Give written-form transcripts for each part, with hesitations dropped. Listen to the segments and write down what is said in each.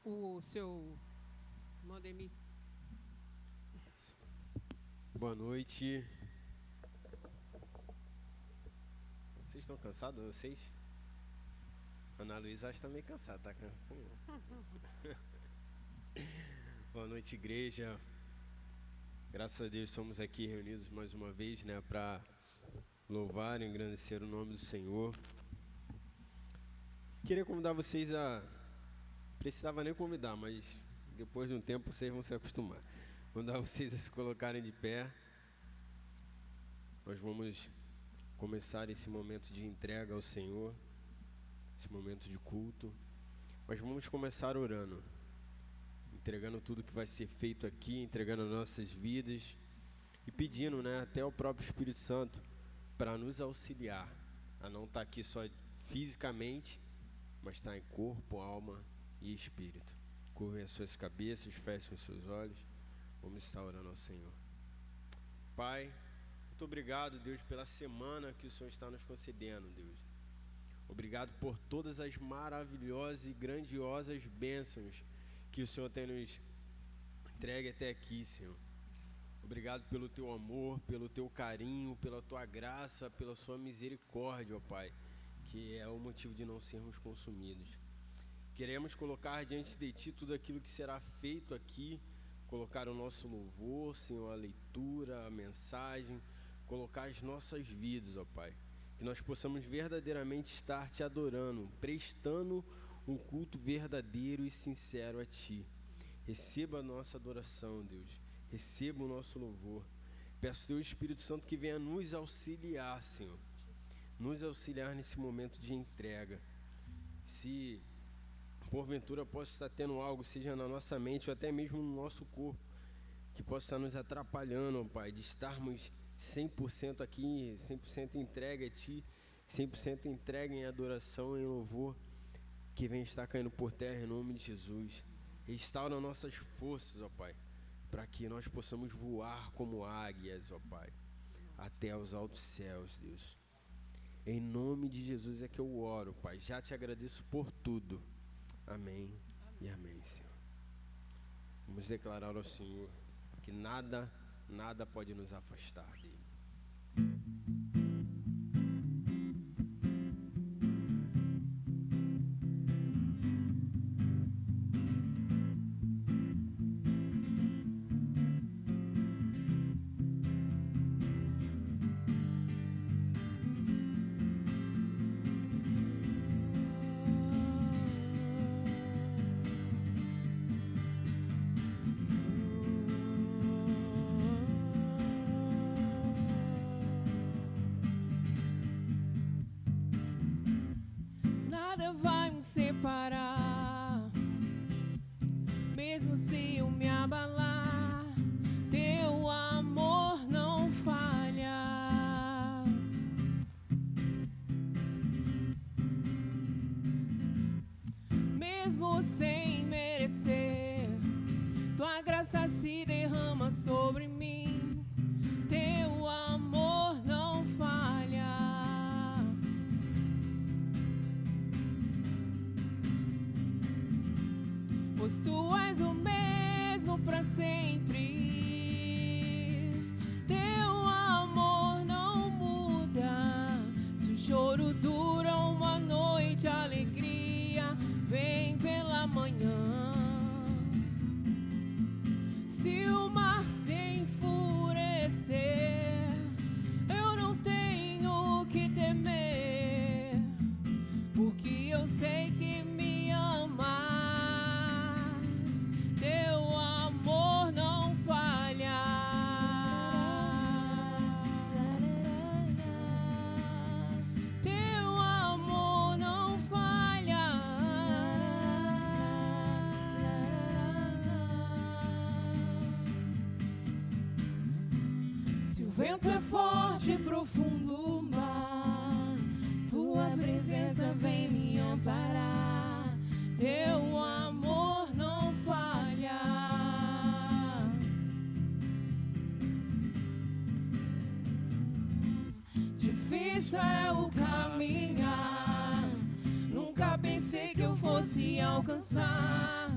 o seu Modemir. Boa noite. Vocês estão cansados, vocês? Ana Luísa acho que está meio cansada, tá cansada? Boa noite, igreja. Graças a Deus estamos aqui reunidos mais uma vez, né, para louvar e engrandecer o nome do Senhor. Queria convidar vocês a... Precisava nem convidar, mas depois de um tempo vocês vão se acostumar. Convidar vocês a se colocarem de pé. Nós vamos começar esse momento de entrega ao Senhor, esse momento de culto. Mas vamos começar orando, entregando tudo que vai ser feito aqui, entregando as nossas vidas e pedindo, né, até o próprio Espírito Santo para nos auxiliar a não estar aqui só fisicamente, mas estar em corpo, alma e espírito. Curvem as suas cabeças, fechem os seus olhos. Vamos estar orando ao Senhor. Pai, muito obrigado, Deus, pela semana que o Senhor está nos concedendo, Deus. Obrigado por todas as maravilhosas e grandiosas bênçãos que o Senhor tem nos entregue até aqui, Senhor. Obrigado pelo Teu amor, pelo Teu carinho, pela Tua graça, pela Sua misericórdia, ó Pai, que é o motivo de não sermos consumidos. Queremos colocar diante de Ti tudo aquilo que será feito aqui, colocar o nosso louvor, Senhor, a leitura, a mensagem, colocar as nossas vidas, ó Pai, que nós possamos verdadeiramente estar Te adorando, prestando um culto verdadeiro e sincero a Ti. Receba a nossa adoração, Deus, receba o nosso louvor. Peço Teu Espírito Santo que venha nos auxiliar, Senhor, nos auxiliar nesse momento de entrega. Se porventura possa estar tendo algo, seja na nossa mente ou até mesmo no nosso corpo, que possa estar nos atrapalhando, ó Pai, de estarmos 100% aqui, 100% entregue a Ti, 100% entregue em adoração e em louvor, que venha estar caindo por terra em nome de Jesus. Restaura nossas forças, ó Pai, para que nós possamos voar como águias, ó Pai, até os altos céus, Deus. Em nome de Jesus é que eu oro, Pai. Já Te agradeço por tudo. Amém e amém, Senhor. Vamos declarar ao Senhor que nada pode nos afastar dele. Nada vai me separar, mesmo se eu me abalar, Teu amor não falha. Mesmo sem merecer, Tua graça se derrama sobre mim, Teu amor não falha. Pois Tu és o mesmo para sempre, Teu amor não muda. Se o choro dura uma noite, a alegria vem pela manhã. Se o mar se enfurecer, eu não tenho o que temer, porque eu sei que me amas. Teu amor não falha. Teu amor não falha. Se o vento é forte e profundo o mar, Tua presença vem me amparar. Teu amor não falha. Difícil é o caminhar, nunca pensei que eu fosse alcançar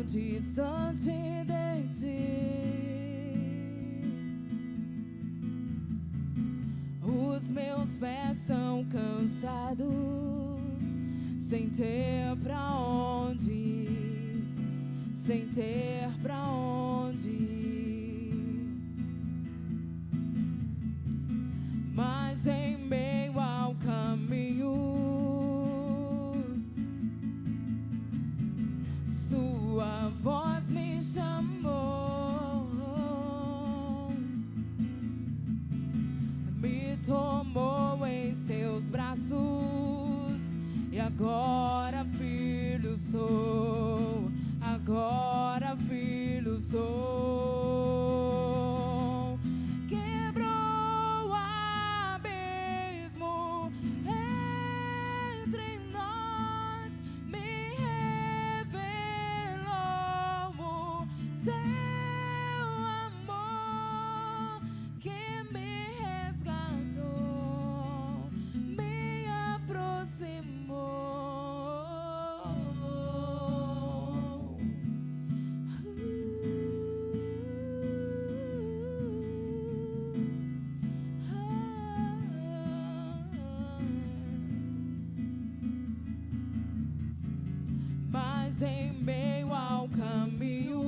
distante de ti. Os meus pés são cansados, sem ter pra onde ir, sem ter pra onde ir. Mas em meio ao caminho, Sua voz me chamou, me tomou em seus braços, e agora filho sou, agora filho sou. Quebrou o abismo entre nós, me revelou o seu amor que me resgatou, me aproximou. Mas em meio ao caminho,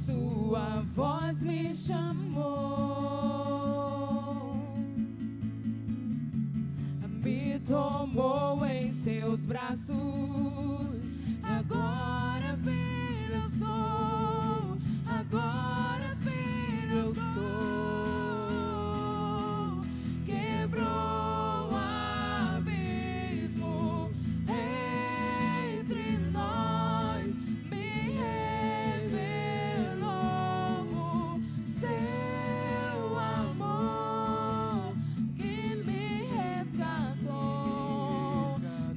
Sua voz me chamou, me tomou em seus braços. Agora filho eu sou, agora filho eu sou. Quebrou o abismo entre nós, me revelou o seu amor que me resgatou,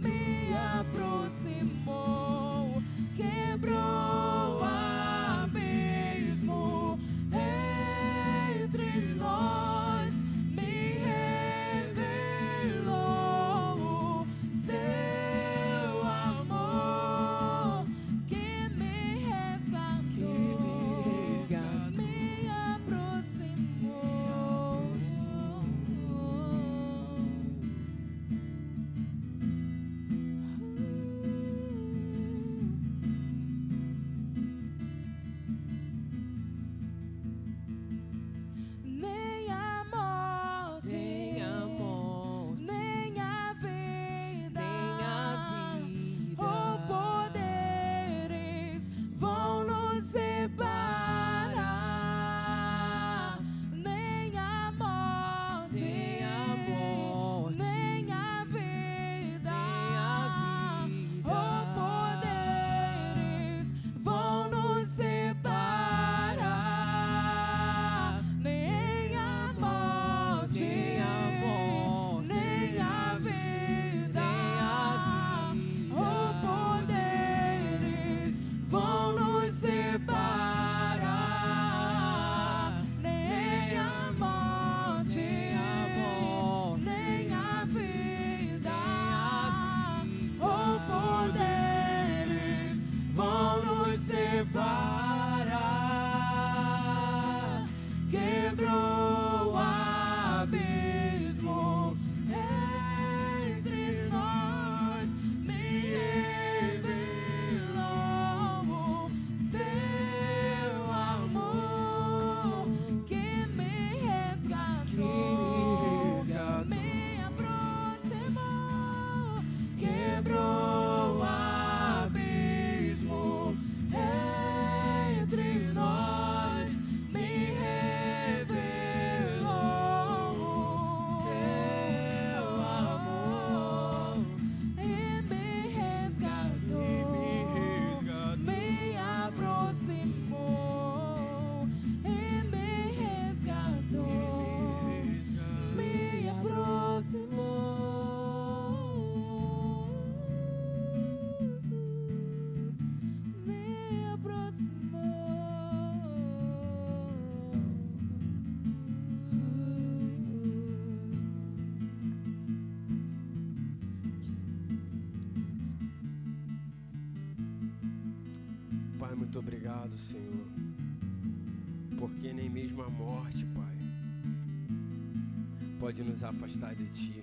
me aproximou. Quebrou o abismo Muito obrigado, Senhor, porque nem mesmo a morte, Pai, pode nos afastar de Ti.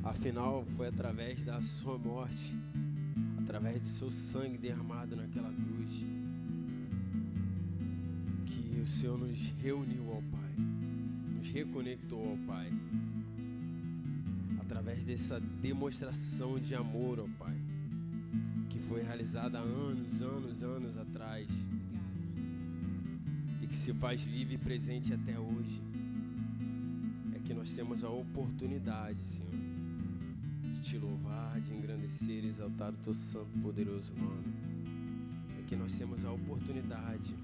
Afinal, foi através da Sua morte, através do Seu sangue derramado naquela cruz, que o Senhor nos reuniu ao Pai, nos reconectou ao Pai, através dessa demonstração de amor ao Pai, que foi realizada há anos atrás, e que se faz vivo e presente até hoje. É que nós temos a oportunidade, Senhor, de Te louvar, de engrandecer e exaltar o Teu santo e poderoso nome. É que nós temos a oportunidade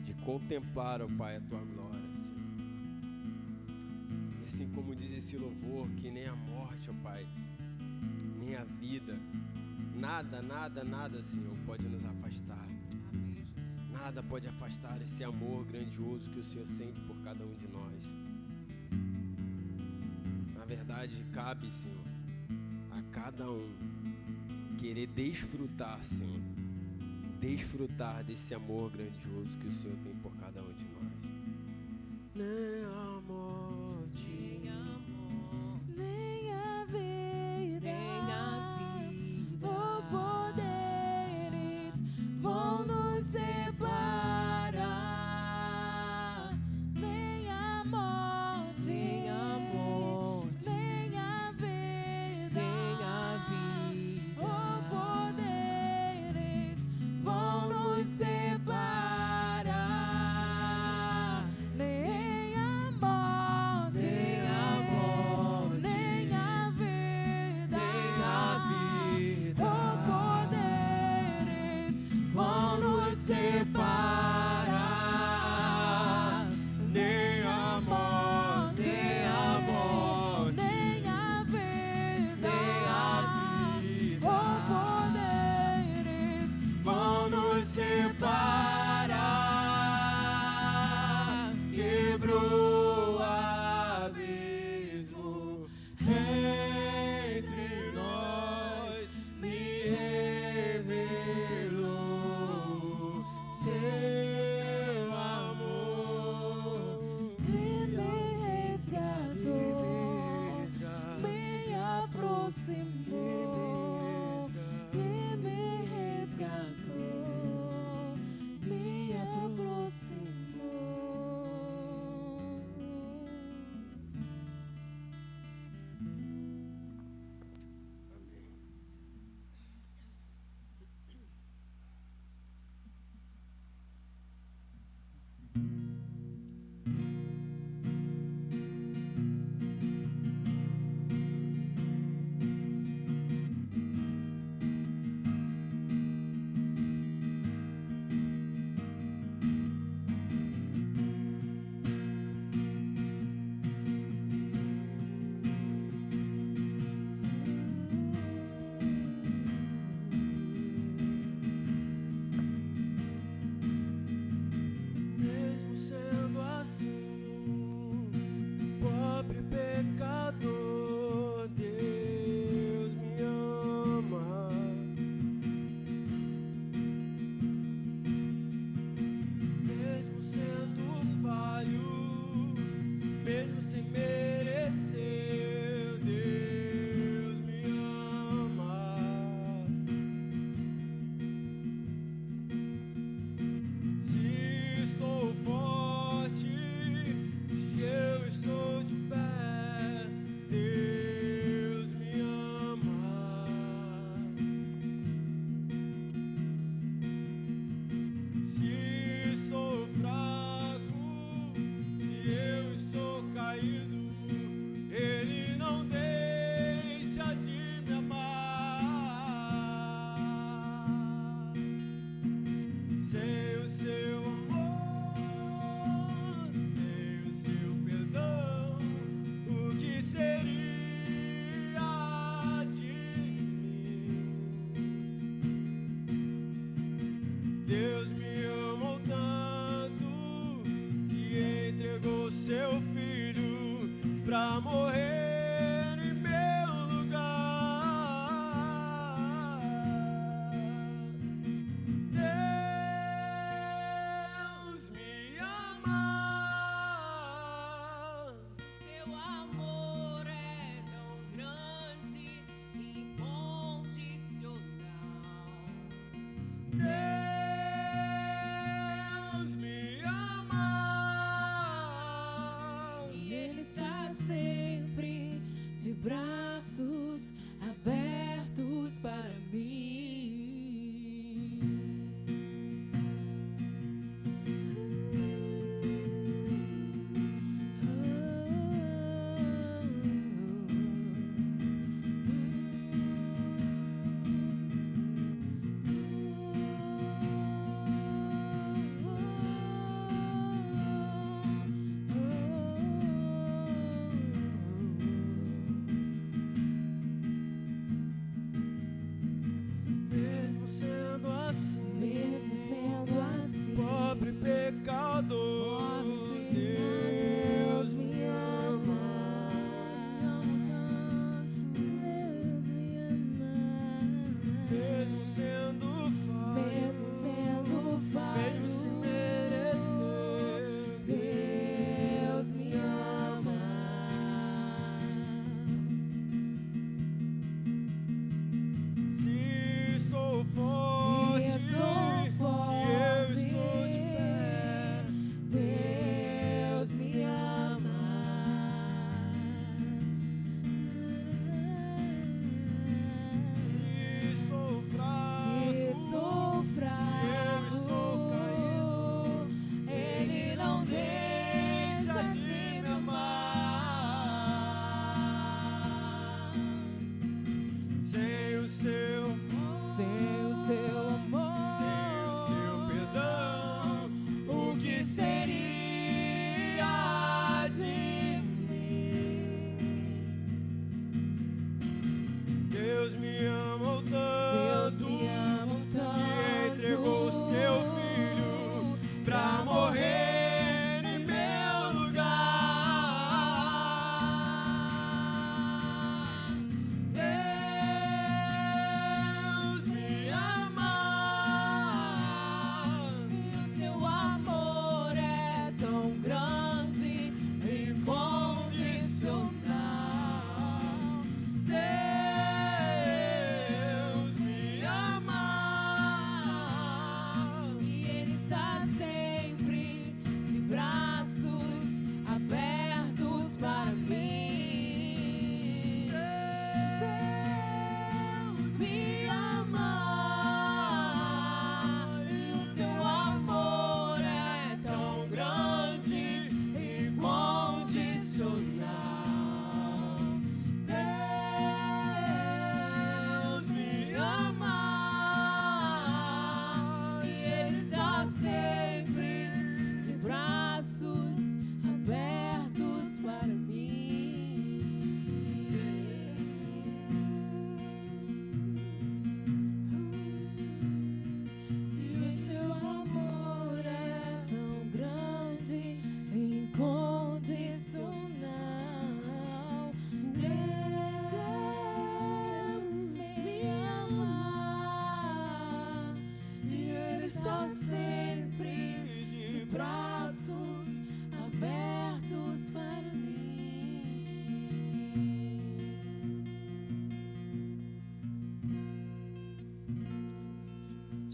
de contemplar, ó Pai, a Tua glória, Senhor. E assim como diz esse louvor, que nem a morte, ó Pai, nem a vida, nada, Senhor, pode nos afastar. Nada pode afastar esse amor grandioso que o Senhor sente por cada um de nós. Na verdade, cabe, Senhor, a cada um querer desfrutar, Senhor, desfrutar desse amor grandioso que o Senhor tem por cada um de nós. Nem a morte, nem a vida, ou poderes vão nos separar. Nem a morte, nem a vida, ou poderes vão nos separar. Nem a morte.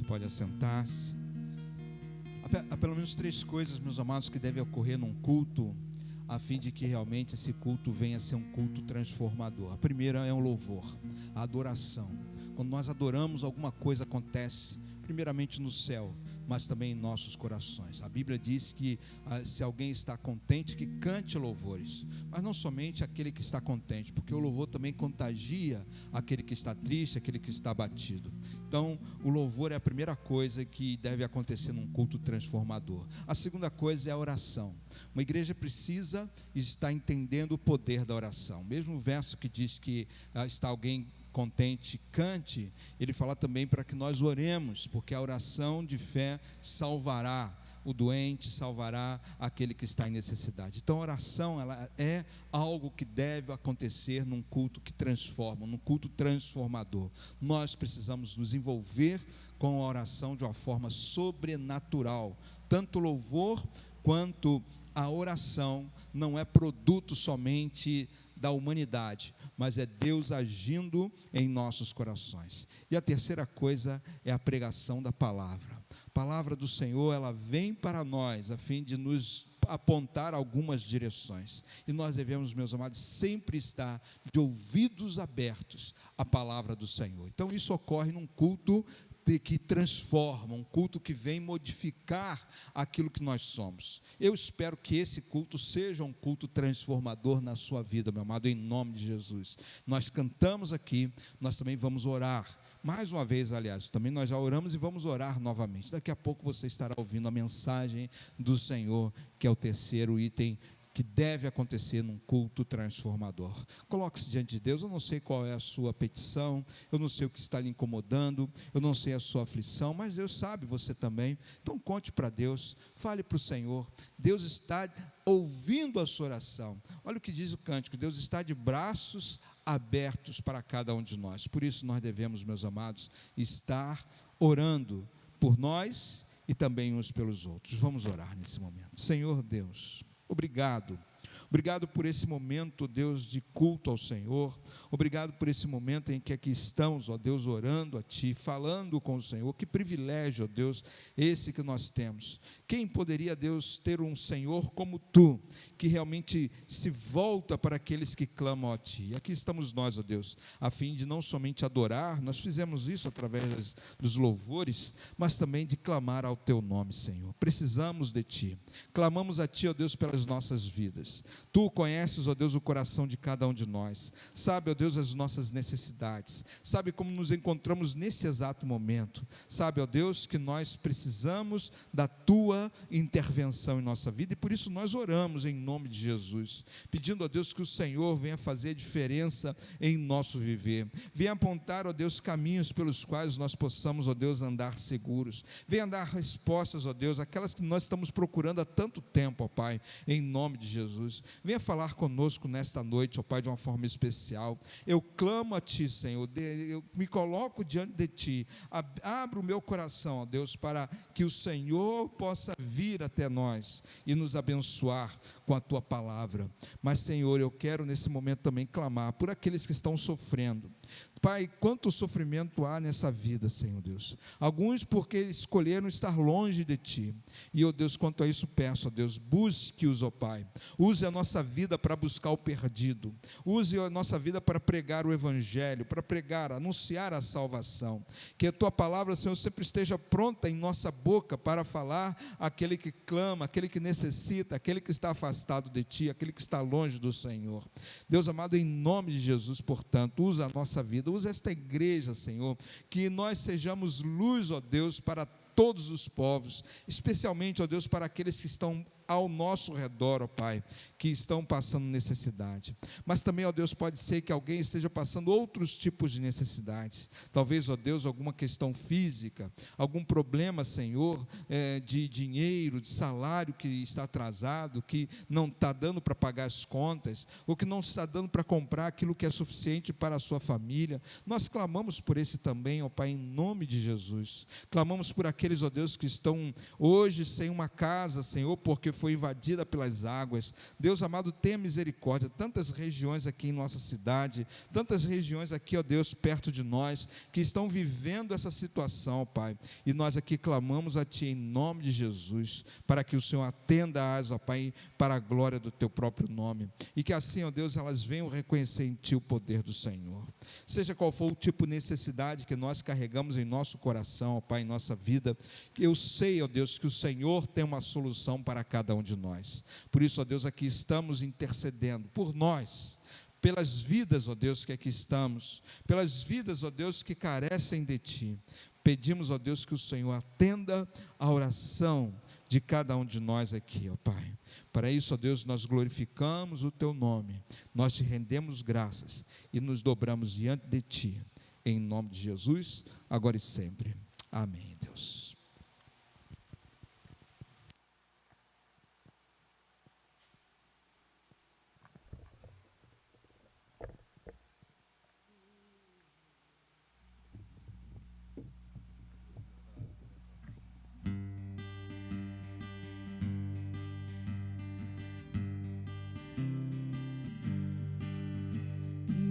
pode assentar-se. Há pelo menos 3 coisas, meus amados, que devem ocorrer num culto, a fim de que realmente esse culto venha a ser um culto transformador. A primeira é o louvor, a adoração. Quando nós adoramos, alguma coisa acontece, primeiramente no céu, mas também em nossos corações. A Bíblia diz que se alguém está contente, que cante louvores, mas não somente aquele que está contente, porque o louvor também contagia aquele que está triste, aquele que está abatido. Então, o louvor é a primeira coisa que deve acontecer num culto transformador. A segunda coisa é a oração. Uma igreja precisa estar entendendo o poder da oração. Mesmo o verso que diz que está alguém contente, cante, ele fala também para que nós oremos, porque a oração de fé salvará o doente, salvará aquele que está em necessidade. Então a oração, ela é algo que deve acontecer num culto que transforma, num culto transformador. Nós precisamos nos envolver com a oração de uma forma sobrenatural. Tanto o louvor quanto a oração não é produto somente da humanidade, mas é Deus agindo em nossos corações. E a terceira coisa é a pregação da palavra. A palavra do Senhor, ela vem para nós a fim de nos apontar algumas direções, e nós devemos, meus amados, sempre estar de ouvidos abertos à palavra do Senhor. Então isso ocorre num culto que transforma, um culto que vem modificar aquilo que nós somos. Eu espero que esse culto seja um culto transformador na sua vida, meu amado, em nome de Jesus. Nós cantamos aqui, nós também vamos orar, mais uma vez, aliás, também nós já oramos e vamos orar novamente. Daqui a pouco você estará ouvindo a mensagem do Senhor, que é o terceiro item que deve acontecer num culto transformador. Coloque-se diante de Deus. Eu não sei qual é a sua petição, eu não sei o que está lhe incomodando, eu não sei a sua aflição, mas Deus sabe, você também. Então conte para Deus, fale para o Senhor. Deus está ouvindo a sua oração. Olha o que diz o cântico: Deus está de braços abertos para cada um de nós. Por isso nós devemos, meus amados, estar orando por nós e também uns pelos outros. Vamos orar nesse momento. Senhor Deus, obrigado por esse momento, Deus, de culto ao Senhor. Obrigado por esse momento em que aqui estamos, ó Deus, orando a Ti, falando com o Senhor. Que privilégio, ó Deus, esse que nós temos. Quem poderia, Deus, ter um Senhor como Tu, que realmente se volta para aqueles que clamam a Ti? E aqui estamos nós, ó Deus, a fim de não somente adorar, nós fizemos isso através dos louvores, mas também de clamar ao Teu nome, Senhor. Precisamos de Ti, clamamos a Ti, ó Deus, pelas nossas vidas. Tu conheces, ó Deus, o coração de cada um de nós, sabe, ó Deus, as nossas necessidades, sabe como nos encontramos nesse exato momento, sabe, ó Deus, que nós precisamos da Tua intervenção em nossa vida, e por isso nós oramos em nome de Jesus, pedindo, ó Deus, que o Senhor venha fazer a diferença em nosso viver, venha apontar, ó Deus, caminhos pelos quais nós possamos, ó Deus, andar seguros, venha dar respostas, ó Deus, aquelas que nós estamos procurando há tanto tempo, ó Pai, em nome de Jesus. Venha falar conosco nesta noite, ó Pai, de uma forma especial. Eu clamo a Ti, Senhor, eu me coloco diante de Ti, abro o meu coração, ó Deus, para que o Senhor possa vir até nós e nos abençoar com a Tua palavra. Mas, Senhor, eu quero nesse momento também clamar por aqueles que estão sofrendo. Pai, quanto sofrimento há nessa vida, Senhor Deus. Alguns porque escolheram estar longe de Ti. E, ó Deus, quanto a isso peço, ó Deus, busque-os, ó Pai. Use a nossa vida para buscar o perdido. Use a nossa vida para pregar o Evangelho, para pregar, anunciar a salvação. Que a Tua palavra, Senhor, sempre esteja pronta em nossa boca para falar aquele que clama, aquele que necessita, aquele que está afastado de Ti, aquele que está longe do Senhor. Deus amado, em nome de Jesus, portanto, usa a nossa vida, usa esta igreja, Senhor, que nós sejamos luz, ó Deus, para todos os povos, especialmente, ó Deus, para aqueles que estão ao nosso redor, ó Pai, que estão passando necessidade. Mas também, ó Deus, pode ser que alguém esteja passando outros tipos de necessidades. Talvez, ó Deus, alguma questão física, algum problema, Senhor, de dinheiro, de salário que está atrasado, que não está dando para pagar as contas, ou que não está dando para comprar aquilo que é suficiente para a sua família. Nós clamamos por esse também, ó Pai, em nome de Jesus. Clamamos por aqueles, ó Deus, que estão hoje sem uma casa, Senhor, porque foi invadida pelas águas. Deus amado, tenha misericórdia. Tantas regiões aqui em nossa cidade, tantas regiões aqui, ó Deus, perto de nós, que estão vivendo essa situação, Pai. E nós aqui clamamos a Ti em nome de Jesus, para que o Senhor atenda-as, ó Pai, para a glória do Teu próprio nome. E que assim, ó Deus, elas venham reconhecer em Ti o poder do Senhor. Seja qual for o tipo de necessidade que nós carregamos em nosso coração, ó Pai, em nossa vida, eu sei, ó Deus, que o Senhor tem uma solução para cada um de nós. Por isso, ó Deus, aqui estamos intercedendo por nós, pelas vidas, ó Deus, que aqui estamos, pelas vidas, ó Deus, que carecem de Ti. Pedimos, ó Deus, que o Senhor atenda a oração de cada um de nós aqui, ó Pai. Para isso, ó Deus, nós glorificamos o Teu nome, nós Te rendemos graças e nos dobramos diante de Ti, em nome de Jesus, agora e sempre. Amém, Deus.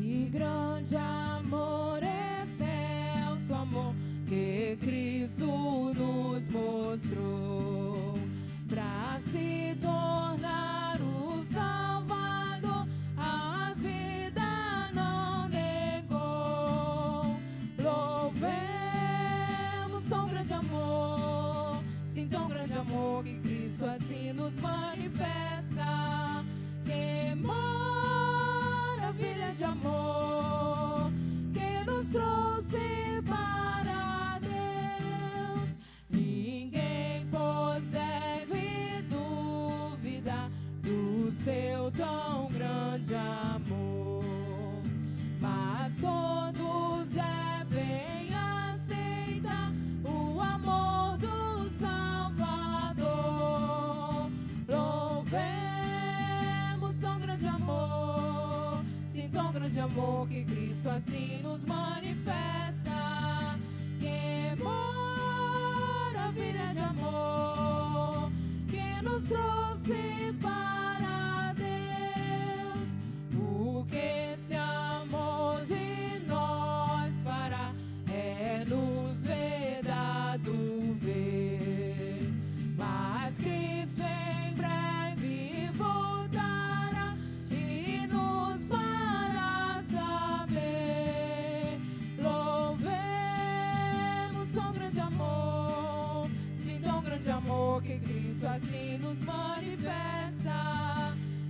Que grande amor é excelso amor que Cristo nos mostrou, para se tornar o Salvador, a vida não negou. Louvemos tão grande amor, sim, tão grande amor que Cristo assim nos manifesta. Que maravilha de amor que nos trouxe para Deus. Ninguém, pois, deve duvidar do seu tão grande amor, mas todos devem aceitar o amor do Salvador. Louvemos tão grande amor, sim, tão grande amor que Cristo assim nos manifesta. Que maravilha de amor que nos trouxe para Deus. O que esse amor de nós fará é nos ver dado ver. Mas Cristo em breve voltará e nos fará saber. Louvemos tão grande amor, sim, tão grande amor que Cristo assim nos manifesta.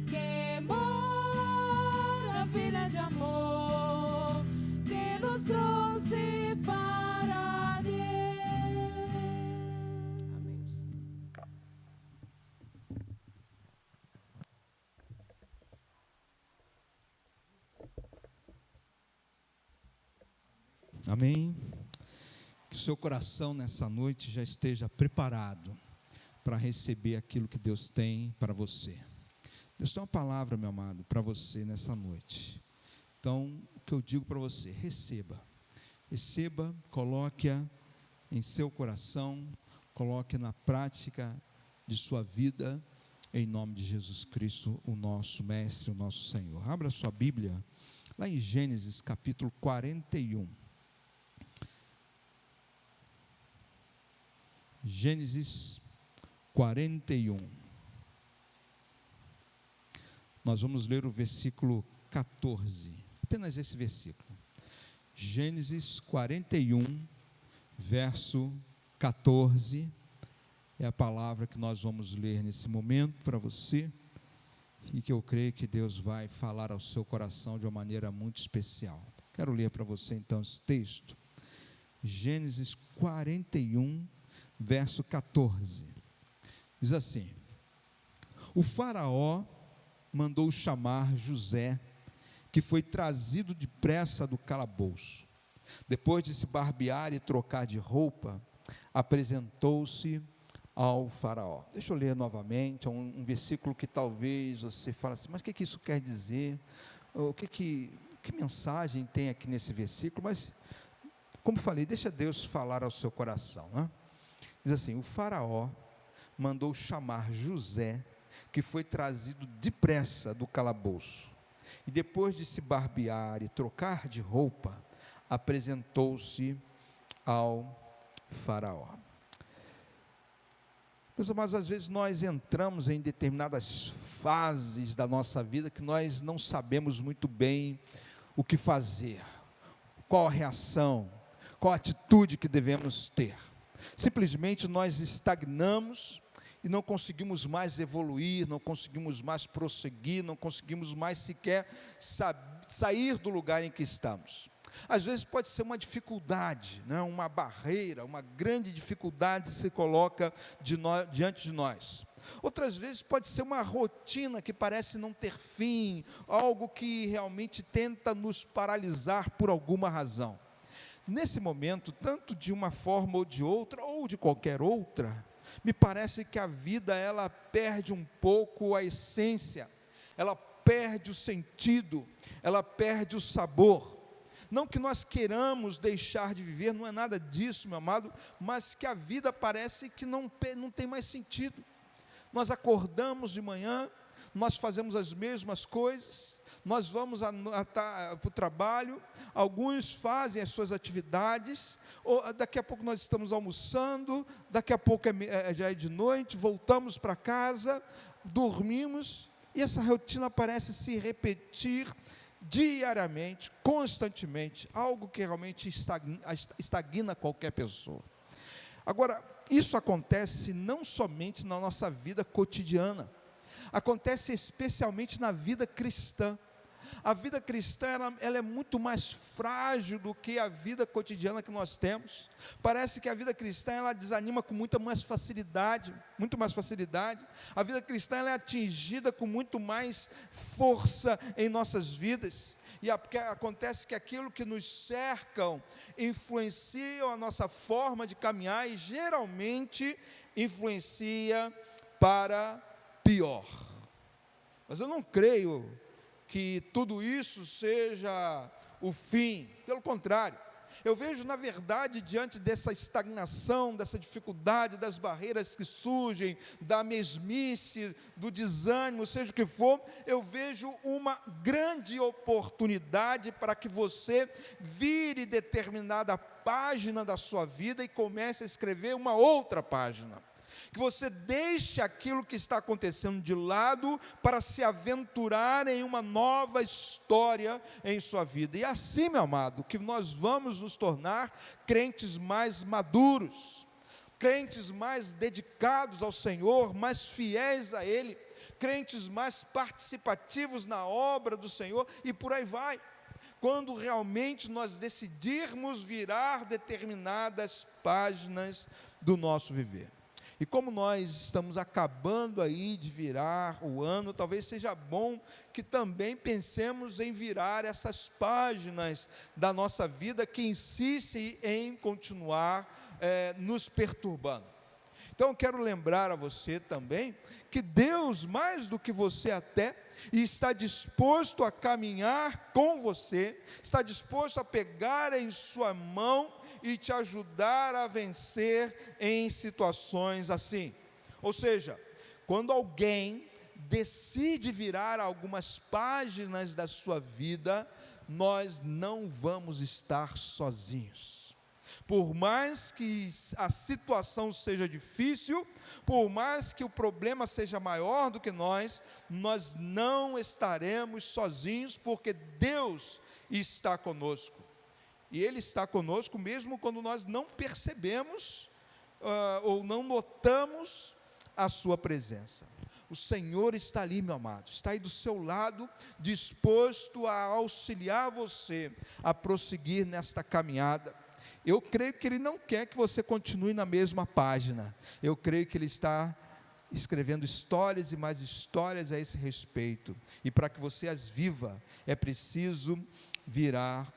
Que maravilha de amor que nos trouxe para Deus. Amém. Amém. Que o seu coração nessa noite já esteja preparado para receber aquilo que Deus tem para você. Deus tem uma palavra, meu amado, para você nessa noite. Então, o que eu digo para você, receba. Receba, coloque-a em seu coração, coloque na prática de sua vida, em nome de Jesus Cristo, o nosso Mestre, o nosso Senhor. Abra sua Bíblia, lá em Gênesis capítulo 41. Gênesis 41. Nós vamos ler o versículo 14, apenas esse versículo. Gênesis 41, verso 14, é a palavra que nós vamos ler nesse momento para você, e que eu creio que Deus vai falar ao seu coração de uma maneira muito especial. Quero ler para você então esse texto. Gênesis 41, verso 14, diz assim: o faraó mandou chamar José, que foi trazido depressa do calabouço. Depois de se barbear e trocar de roupa, apresentou-se ao faraó. Deixa eu ler novamente, um versículo que talvez você fale assim, mas o que isso quer dizer? Que mensagem tem aqui nesse versículo? Mas, como falei, deixa Deus falar ao seu coração, né? Diz assim: o faraó mandou chamar José, que foi trazido depressa do calabouço. E depois de se barbear e trocar de roupa, apresentou-se ao faraó. Meus amados, às vezes nós entramos em determinadas fases da nossa vida que nós não sabemos muito bem o que fazer, qual a reação, qual a atitude que devemos ter. Simplesmente nós estagnamos e não conseguimos mais evoluir, não conseguimos mais prosseguir, não conseguimos mais sequer sair do lugar em que estamos. Às vezes pode ser uma dificuldade, né? Uma barreira, uma grande dificuldade se coloca diante de nós. Outras vezes pode ser uma rotina que parece não ter fim, algo que realmente tenta nos paralisar por alguma razão. Nesse momento, tanto de uma forma ou de qualquer outra, me parece que a vida ela perde um pouco a essência, ela perde o sentido, ela perde o sabor. Não que nós queiramos deixar de viver, não é nada disso, meu amado, mas que a vida parece que não tem mais sentido. Nós acordamos de manhã, nós fazemos as mesmas coisas, nós vamos para o trabalho, alguns fazem as suas atividades, daqui a pouco nós estamos almoçando, daqui a pouco já é de noite, voltamos para casa, dormimos, e essa rotina parece se repetir diariamente, constantemente, algo que realmente estagna qualquer pessoa. Agora, isso acontece não somente na nossa vida cotidiana, acontece especialmente na vida cristã. A vida cristã ela é muito mais frágil do que a vida cotidiana que nós temos. Parece que a vida cristã ela desanima com muito mais facilidade. A vida cristã ela é atingida com muito mais força em nossas vidas. E acontece que aquilo que nos cercam influenciam a nossa forma de caminhar e geralmente influencia para pior. Mas eu não creio que tudo isso seja o fim, pelo contrário, eu vejo na verdade diante dessa estagnação, dessa dificuldade, das barreiras que surgem, da mesmice, do desânimo, seja o que for, eu vejo uma grande oportunidade para que você vire determinada página da sua vida e comece a escrever uma outra página. Que você deixe aquilo que está acontecendo de lado para se aventurar em uma nova história em sua vida. E assim, meu amado, que nós vamos nos tornar crentes mais maduros, crentes mais dedicados ao Senhor, mais fiéis a Ele, crentes mais participativos na obra do Senhor e por aí vai. Quando realmente nós decidirmos virar determinadas páginas do nosso viver. E como nós estamos acabando aí de virar o ano, talvez seja bom que também pensemos em virar essas páginas da nossa vida que insistem em continuar nos perturbando. Então eu quero lembrar a você também que Deus, mais do que você até, está disposto a caminhar com você, está disposto a pegar em sua mão e te ajudar a vencer em situações assim. Ou seja, quando alguém decide virar algumas páginas da sua vida, nós não vamos estar sozinhos. Por mais que a situação seja difícil, por mais que o problema seja maior do que nós não estaremos sozinhos, porque Deus está conosco. E Ele está conosco mesmo quando nós não percebemos ou não notamos a sua presença. O Senhor está ali, meu amado, está aí do seu lado, disposto a auxiliar você a prosseguir nesta caminhada. Eu creio que Ele não quer que você continue na mesma página. Eu creio que Ele está escrevendo histórias e mais histórias a esse respeito. E para que você as viva, é preciso virar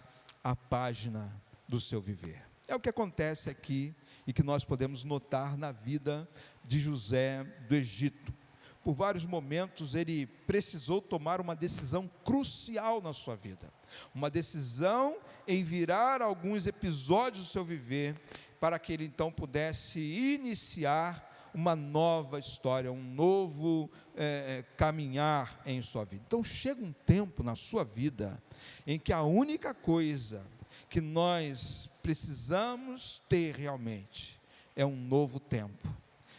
a página do seu viver. É o que acontece aqui e que nós podemos notar na vida de José do Egito. Por vários momentos ele precisou tomar uma decisão crucial na sua vida, uma decisão em virar alguns episódios do seu viver, para que ele então pudesse iniciar uma nova história, um novo caminhar em sua vida. Então chega um tempo na sua vida em que a única coisa que nós precisamos ter realmente é um novo tempo,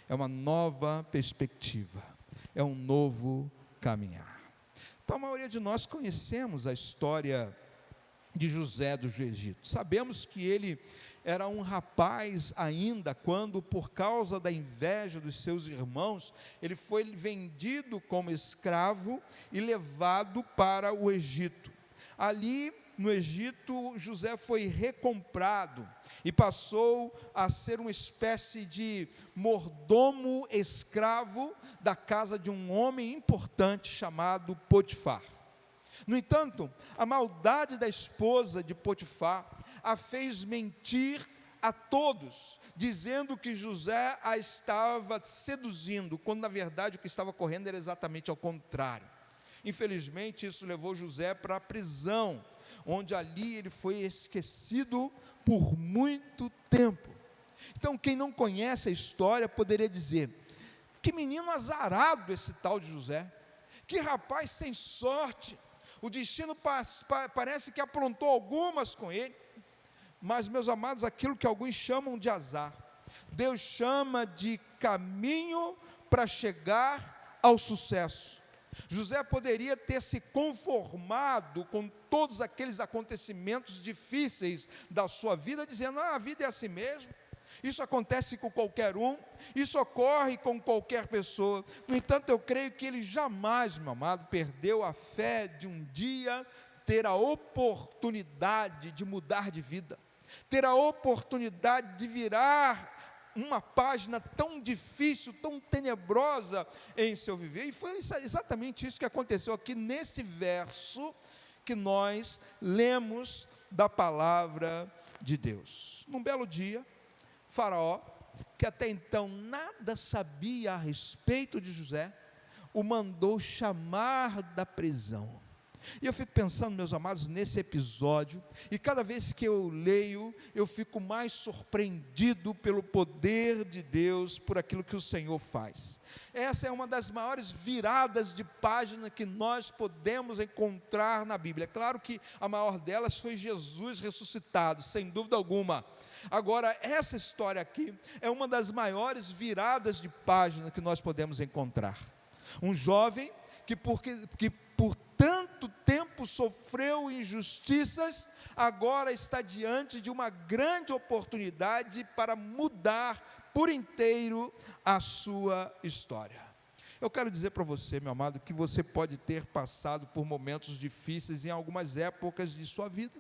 é uma nova perspectiva, é um novo caminhar. Então a maioria de nós conhecemos a história de José do Egito. Sabemos que ele era um rapaz ainda quando, por causa da inveja dos seus irmãos, ele foi vendido como escravo e levado para o Egito. Ali no Egito, José foi recomprado e passou a ser uma espécie de mordomo escravo da casa de um homem importante chamado Potifar. No entanto, a maldade da esposa de Potifar a fez mentir a todos, dizendo que José a estava seduzindo, quando na verdade o que estava ocorrendo era exatamente ao contrário. Infelizmente, isso levou José para a prisão, onde ali ele foi esquecido por muito tempo. Então, quem não conhece a história poderia dizer: que menino azarado esse tal de José, que rapaz sem sorte, o destino parece que aprontou algumas com ele. Mas, meus amados, aquilo que alguns chamam de azar, Deus chama de caminho para chegar ao sucesso. José poderia ter se conformado com todos aqueles acontecimentos difíceis da sua vida, dizendo: a vida é assim mesmo, isso acontece com qualquer um, isso ocorre com qualquer pessoa. No entanto, eu creio que ele jamais, meu amado, perdeu a fé de um dia ter a oportunidade de mudar de vida, ter a oportunidade de virar uma página tão difícil, tão tenebrosa em seu viver. E foi exatamente isso que aconteceu aqui nesse verso que nós lemos da palavra de Deus. Num belo dia, Faraó, que até então nada sabia a respeito de José, o mandou chamar da prisão. E eu fico pensando, meus amados, nesse episódio, e cada vez que eu leio, eu fico mais surpreendido pelo poder de Deus, por aquilo que o Senhor faz. Essa é uma das maiores viradas de página que nós podemos encontrar na Bíblia. É claro que a maior delas foi Jesus ressuscitado, sem dúvida alguma. Agora, essa história aqui é uma das maiores viradas de página que nós podemos encontrar. Um jovem que por tanto tempo sofreu injustiças, agora está diante de uma grande oportunidade para mudar por inteiro a sua história. Eu quero dizer para você, meu amado, que você pode ter passado por momentos difíceis em algumas épocas de sua vida.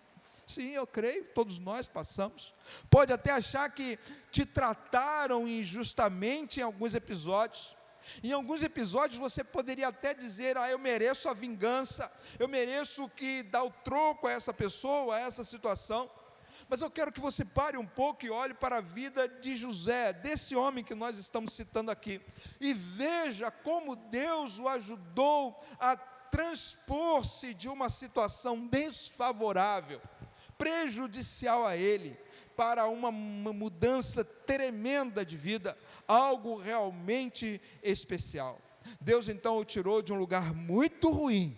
Sim, eu creio, todos nós passamos. Pode até achar que te trataram injustamente em alguns episódios. Em alguns episódios você poderia até dizer: eu mereço a vingança, eu mereço que dar o troco a essa pessoa, a essa situação. Mas eu quero que você pare um pouco e olhe para a vida de José, desse homem que nós estamos citando aqui, e veja como Deus o ajudou a transpor-se de uma situação desfavorável, prejudicial a ele, para uma mudança tremenda de vida, algo realmente especial. Deus então o tirou de um lugar muito ruim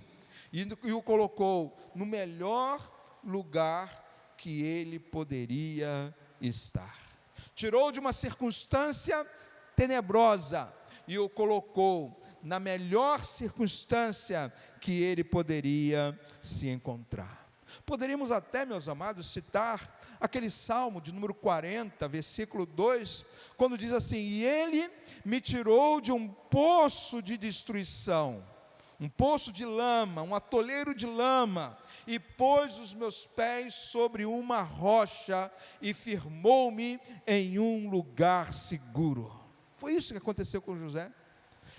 e o colocou no melhor lugar que ele poderia estar. Tirou de uma circunstância tenebrosa e o colocou na melhor circunstância que ele poderia se encontrar. Poderíamos até, meus amados, citar aquele Salmo de número 40, versículo 2, quando diz assim: e ele me tirou de um poço de destruição, um poço de lama, um atoleiro de lama, e pôs os meus pés sobre uma rocha, e firmou-me em um lugar seguro. Foi isso que aconteceu com José.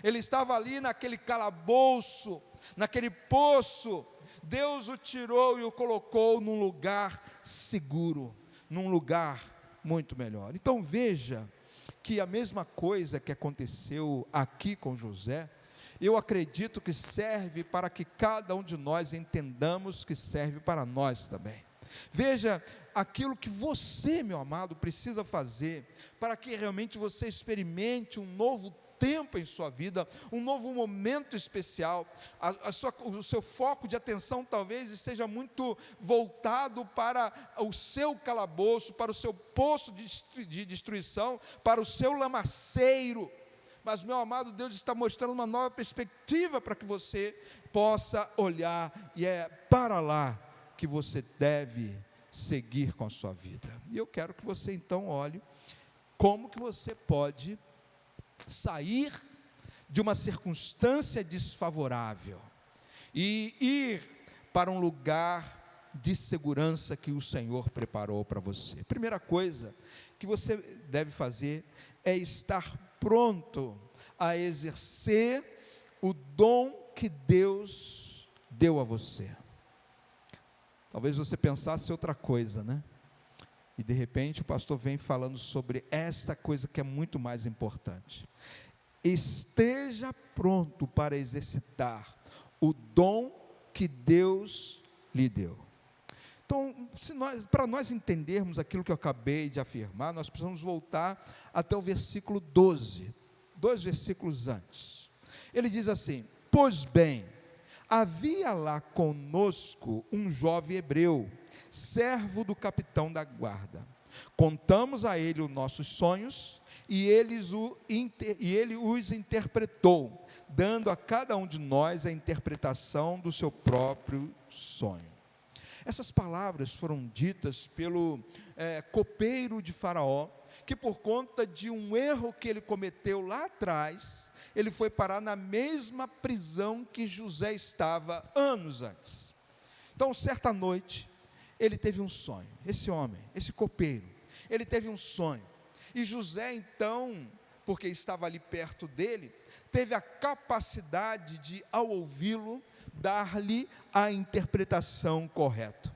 Ele estava ali naquele calabouço, naquele poço. Deus o tirou e o colocou num lugar seguro, num lugar muito melhor. Então veja que a mesma coisa que aconteceu aqui com José, eu acredito que serve para que cada um de nós entendamos que serve para nós também. Veja aquilo que você, meu amado, precisa fazer para que realmente você experimente um novo tempo em sua vida, um novo momento especial. O seu foco de atenção talvez esteja muito voltado para o seu calabouço, para o seu poço de destruição, para o seu lamaceiro. Mas, meu amado, Deus está mostrando uma nova perspectiva para que você possa olhar, e é para lá que você deve seguir com a sua vida. E eu quero que você então olhe como que você pode sair de uma circunstância desfavorável e ir para um lugar de segurança que o Senhor preparou para você. Primeira coisa que você deve fazer é estar pronto a exercer o dom que Deus deu a você. Talvez você pensasse outra coisa, né? E de repente o pastor vem falando sobre essa coisa que é muito mais importante. Esteja pronto para exercitar o dom que Deus lhe deu. Então, para nós entendermos aquilo que eu acabei de afirmar, nós precisamos voltar até o versículo 12, 2 versículos antes. Ele diz assim: pois bem, havia lá conosco um jovem hebreu, servo do capitão da guarda. Contamos a ele os nossos sonhos, e ele os interpretou, dando a cada um de nós a interpretação do seu próprio sonho. Essas palavras foram ditas pelo copeiro de Faraó, que por conta de um erro que ele cometeu lá atrás, ele foi parar na mesma prisão que José estava anos antes. Então, certa noite, ele teve um sonho. Esse homem, esse copeiro, ele teve um sonho. E José, então, porque estava ali perto dele, teve a capacidade de, ao ouvi-lo, dar-lhe a interpretação correta.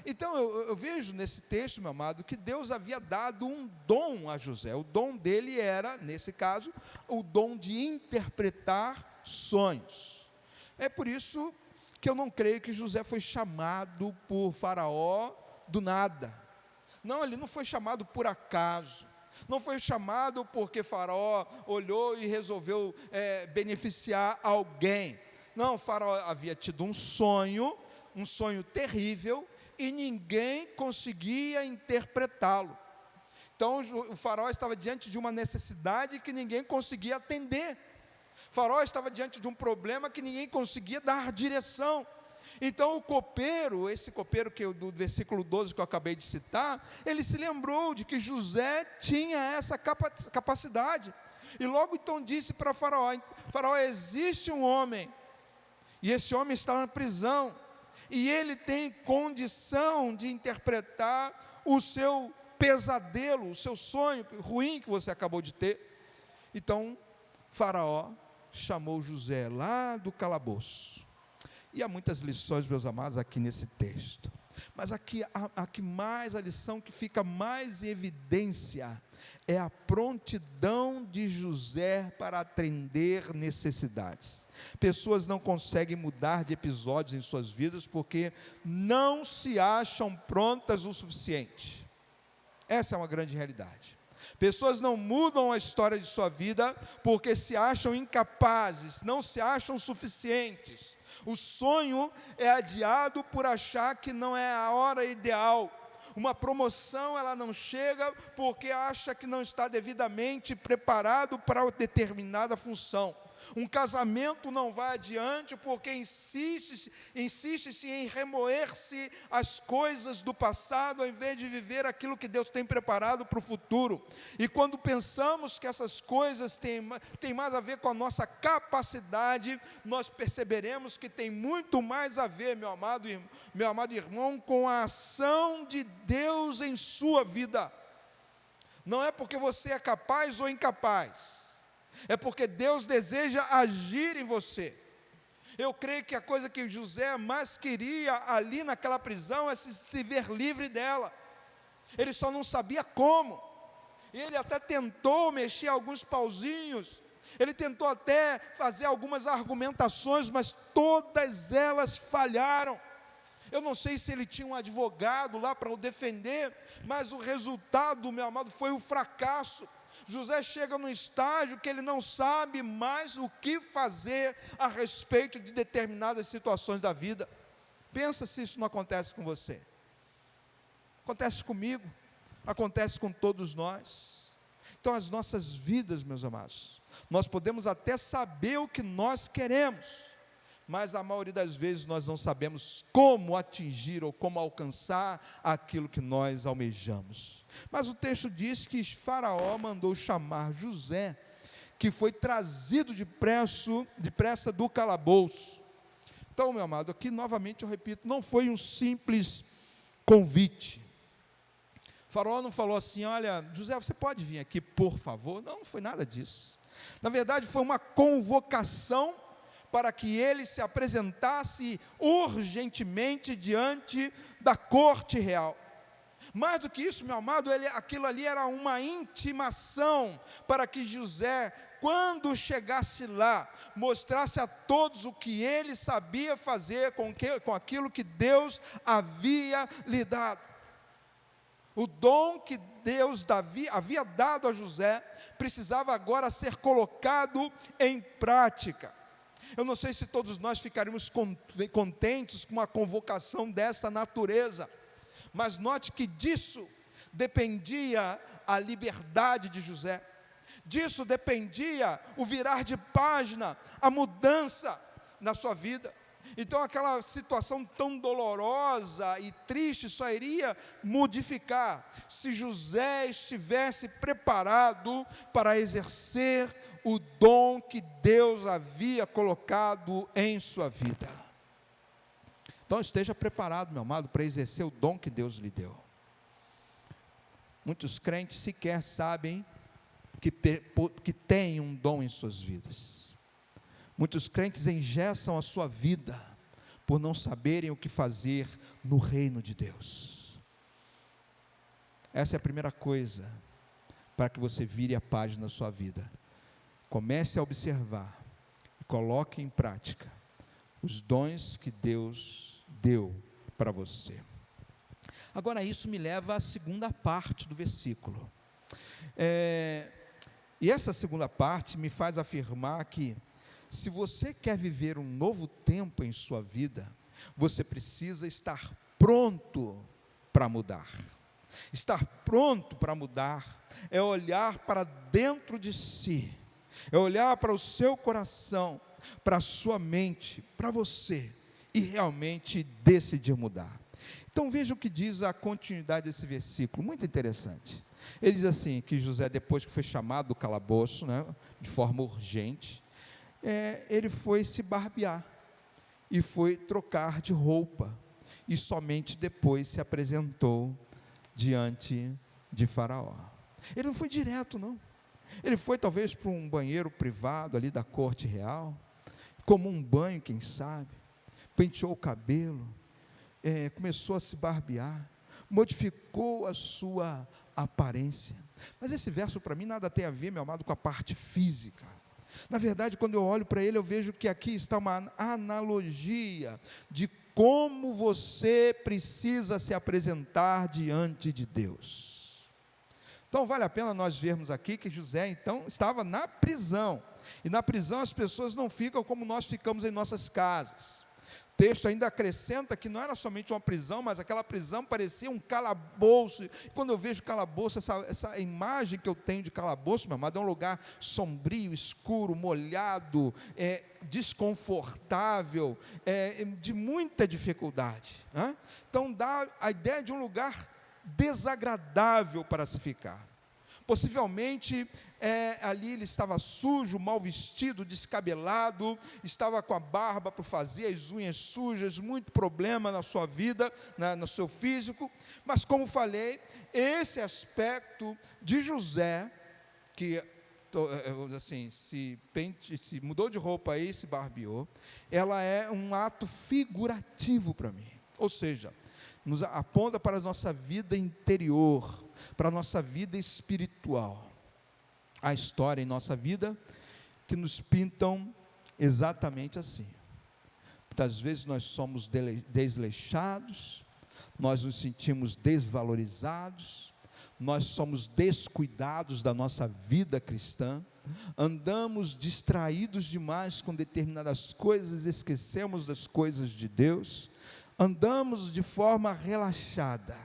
Então eu vejo nesse texto, meu amado, que Deus havia dado um dom a José. O dom dele era, nesse caso, o dom de interpretar sonhos. É por isso que eu não creio que José foi chamado por Faraó do nada. Não, ele não foi chamado por acaso. Não foi chamado porque Faraó olhou e resolveu beneficiar alguém. Não, Faraó havia tido um sonho terrível, e ninguém conseguia interpretá-lo. Então o Faraó estava diante de uma necessidade que ninguém conseguia atender. O Faraó estava diante de um problema que ninguém conseguia dar direção. Então o copeiro, esse copeiro do versículo 12 que eu acabei de citar, ele se lembrou de que José tinha essa capacidade, e logo então disse para Faraó: Faraó, existe um homem, e esse homem está na prisão, e ele tem condição de interpretar o seu pesadelo, o seu sonho ruim que você acabou de ter. Então Faraó chamou José lá do calabouço. E há muitas lições, meus amados, aqui nesse texto. Mas aqui mais a lição que fica mais em evidência é a prontidão de José para atender necessidades. Pessoas não conseguem mudar de episódios em suas vidas porque não se acham prontas o suficiente. Essa é uma grande realidade. Pessoas não mudam a história de sua vida porque se acham incapazes, não se acham suficientes. O sonho é adiado por achar que não é a hora ideal. Uma promoção, ela não chega porque acha que não está devidamente preparado para determinada função. Um casamento não vai adiante porque insiste-se em remoer-se as coisas do passado, ao invés de viver aquilo que Deus tem preparado para o futuro. E quando pensamos que essas coisas têm mais a ver com a nossa capacidade, nós perceberemos que tem muito mais a ver, meu amado irmão, com a ação de Deus em sua vida. Não é porque você é capaz ou incapaz, é porque Deus deseja agir em você. Eu creio que a coisa que José mais queria ali naquela prisão é se ver livre dela. Ele só não sabia como. Ele até tentou mexer alguns pauzinhos, ele tentou até fazer algumas argumentações, mas todas elas falharam. Eu não sei se ele tinha um advogado lá para o defender, mas o resultado, meu amado, foi o fracasso. José chega num estágio que ele não sabe mais o que fazer a respeito de determinadas situações da vida. Pensa se isso não acontece com você. Acontece comigo, acontece com todos nós. Então, as nossas vidas, meus amados, nós podemos até saber o que nós queremos, mas a maioria das vezes nós não sabemos como atingir ou como alcançar aquilo que nós almejamos. Mas o texto diz que Faraó mandou chamar José, que foi trazido depressa do calabouço. Então, meu amado, aqui novamente eu repito, não foi um simples convite. Faraó não falou assim: olha, José, você pode vir aqui, por favor? Não foi nada disso. Na verdade, foi uma convocação para que ele se apresentasse urgentemente diante da corte real. Mais do que isso, meu amado, aquilo ali era uma intimação para que José, quando chegasse lá, mostrasse a todos o que ele sabia fazer com aquilo que Deus havia lhe dado. O dom que Deus havia dado a José precisava agora ser colocado em prática. Eu não sei se todos nós ficaríamos contentes com uma convocação dessa natureza, mas note que disso dependia a liberdade de José, disso dependia o virar de página, a mudança na sua vida. Então aquela situação tão dolorosa e triste só iria modificar se José estivesse preparado para exercer o dom que Deus havia colocado em sua vida. Então esteja preparado, meu amado, para exercer o dom que Deus lhe deu. Muitos crentes sequer sabem que têm um dom em suas vidas. Muitos crentes engessam a sua vida por não saberem o que fazer no reino de Deus. Essa é a primeira coisa para que você vire a página da sua vida. Comece a observar e coloque em prática os dons que Deus deu para você. Agora isso me leva à segunda parte do versículo. E essa segunda parte me faz afirmar que se você quer viver um novo tempo em sua vida, você precisa estar pronto para mudar. Estar pronto para mudar é olhar para dentro de si, é olhar para o seu coração, para a sua mente, para você, e realmente decidir mudar. Então veja o que diz a continuidade desse versículo, muito interessante. Ele diz assim, que José, depois que foi chamado do calabouço, de forma urgente, ele foi se barbear, e foi trocar de roupa, e somente depois se apresentou diante de Faraó. Ele não foi direto, não. Ele foi talvez para um banheiro privado ali da corte real, como um banho, quem sabe, penteou o cabelo, começou a se barbear, modificou a sua aparência. Mas esse verso para mim nada tem a ver, meu amado, com a parte física. Na verdade, quando eu olho para ele, eu vejo que aqui está uma analogia de como você precisa se apresentar diante de Deus. Então vale a pena nós vermos aqui que José então estava na prisão, e na prisão as pessoas não ficam como nós ficamos em nossas casas. O texto ainda acrescenta que não era somente uma prisão, mas aquela prisão parecia um calabouço. E quando eu vejo calabouço, essa imagem que eu tenho de calabouço, meu amado, é um lugar sombrio, escuro, molhado, desconfortável, de muita dificuldade, né? Então dá a ideia de um lugar desagradável para se ficar. Possivelmente ali ele estava sujo, mal vestido, descabelado, estava com a barba para fazer, as unhas sujas, muito problema na sua vida, no seu físico. Mas como falei, esse aspecto de José, que assim, se mudou de roupa aí, se barbeou, ela é um ato figurativo para mim, ou seja, nos aponta para a nossa vida interior, para a nossa vida espiritual. A história em nossa vida que nos pintam exatamente assim. Muitas vezes nós somos desleixados, nós nos sentimos desvalorizados, nós somos descuidados da nossa vida cristã, andamos distraídos demais com determinadas coisas, esquecemos das coisas de Deus, andamos de forma relaxada.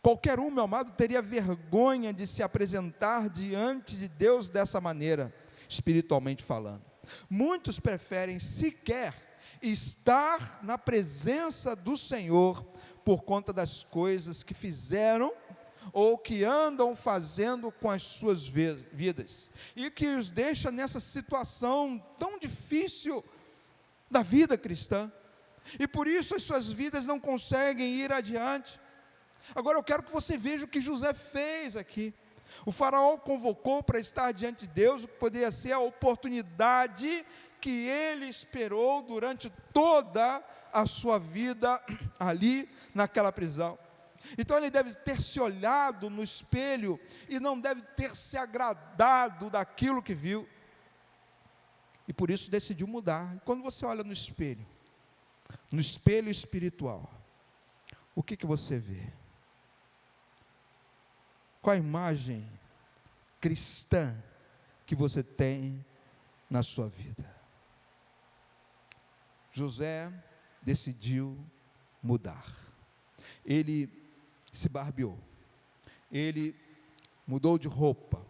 Qualquer um, meu amado, teria vergonha de se apresentar diante de Deus dessa maneira, espiritualmente falando. Muitos preferem sequer estar na presença do Senhor por conta das coisas que fizeram ou que andam fazendo com as suas vidas, e que os deixa nessa situação tão difícil da vida cristã, e por isso as suas vidas não conseguem ir adiante. Agora eu quero que você veja o que José fez aqui. O faraó o convocou para estar diante de Deus, o que poderia ser a oportunidade que ele esperou durante toda a sua vida ali naquela prisão. Então ele deve ter se olhado no espelho e não deve ter se agradado daquilo que viu, e por isso decidiu mudar. E quando você olha no espelho espiritual, o que você vê? Qual a imagem cristã que você tem na sua vida? José decidiu mudar. Ele se barbeou, ele mudou de roupa,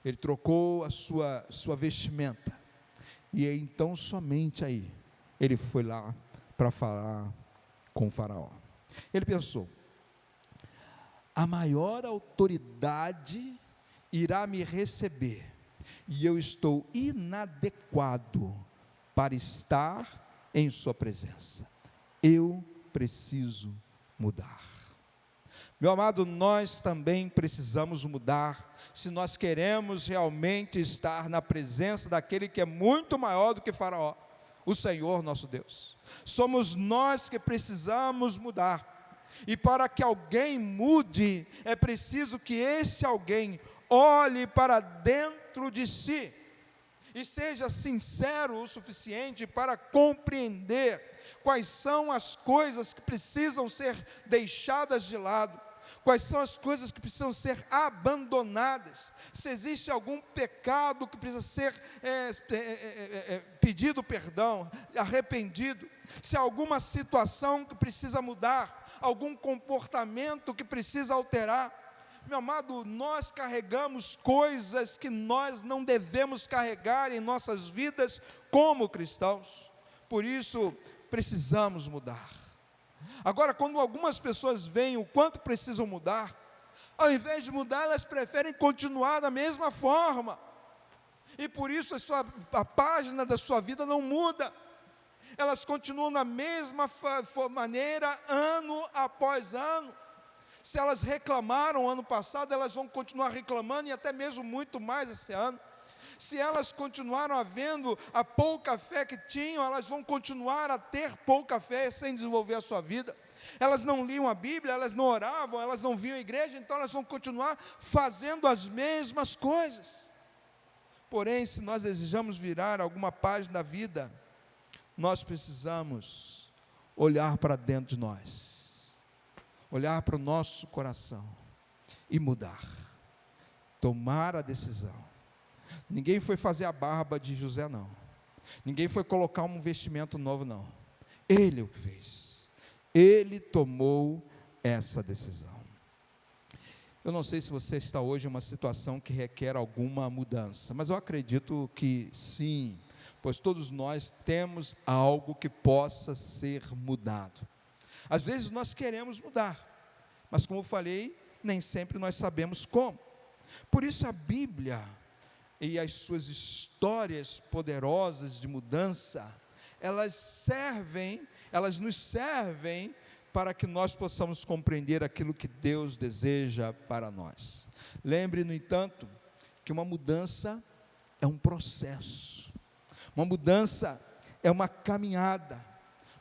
ele trocou a sua vestimenta, e então somente aí ele foi lá para falar com o faraó. Ele pensou: a maior autoridade irá me receber, e eu estou inadequado para estar em sua presença. Eu preciso mudar. Meu amado, nós também precisamos mudar, se nós queremos realmente estar na presença daquele que é muito maior do que Faraó, o Senhor nosso Deus. Somos nós que precisamos mudar, e para que alguém mude, é preciso que esse alguém olhe para dentro de si, e seja sincero o suficiente para compreender quais são as coisas que precisam ser deixadas de lado, quais são as coisas que precisam ser abandonadas, se existe algum pecado que precisa ser pedido perdão, arrependido, se há alguma situação que precisa mudar, algum comportamento que precisa alterar. Meu amado, nós carregamos coisas que nós não devemos carregar em nossas vidas como cristãos, por isso precisamos mudar. Agora, quando algumas pessoas veem o quanto precisam mudar, ao invés de mudar, elas preferem continuar da mesma forma, e por isso a página da sua vida não muda, elas continuam da mesma maneira, ano após ano. Se elas reclamaram ano passado, elas vão continuar reclamando, e até mesmo muito mais esse ano. Se elas continuaram havendo a pouca fé que tinham, elas vão continuar a ter pouca fé sem desenvolver a sua vida. Elas não liam a Bíblia, elas não oravam, elas não vinham à igreja, então elas vão continuar fazendo as mesmas coisas. Porém, se nós desejamos virar alguma página da vida, nós precisamos olhar para dentro de nós, olhar para o nosso coração e mudar, tomar a decisão. Ninguém foi fazer a barba de José, não. Ninguém foi colocar um vestimento novo, não. Ele o fez. Ele tomou essa decisão. Eu não sei se você está hoje em uma situação que requer alguma mudança, mas eu acredito que sim, pois todos nós temos algo que possa ser mudado. Às vezes nós queremos mudar, mas como eu falei, nem sempre nós sabemos como. Por isso a Bíblia e as suas histórias poderosas de mudança, elas nos servem para que nós possamos compreender aquilo que Deus deseja para nós. Lembre, no entanto, que uma mudança é um processo, uma mudança é uma caminhada,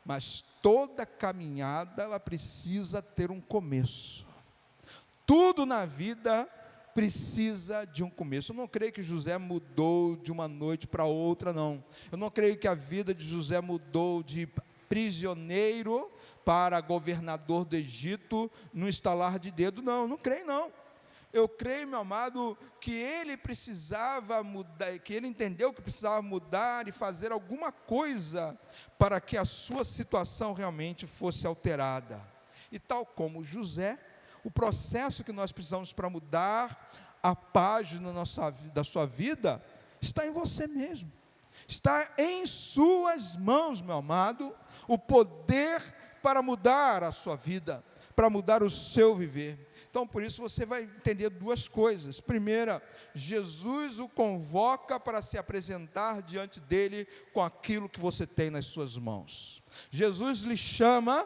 mas toda caminhada ela precisa ter um começo. Tudo na vida precisa de um começo. Eu não creio que José mudou de uma noite para outra, não. Eu não creio que a vida de José mudou de prisioneiro para governador do Egito no estalar de dedo. Não creio não. Eu creio, meu amado, que ele precisava mudar, que ele entendeu que precisava mudar e fazer alguma coisa para que a sua situação realmente fosse alterada. E tal como José, o processo que nós precisamos para mudar a página da sua vida está em você mesmo. Está em suas mãos, meu amado, o poder para mudar a sua vida, para mudar o seu viver. Então, por isso, você vai entender duas coisas. Primeira, Jesus o convoca para se apresentar diante dele com aquilo que você tem nas suas mãos. Jesus lhe chama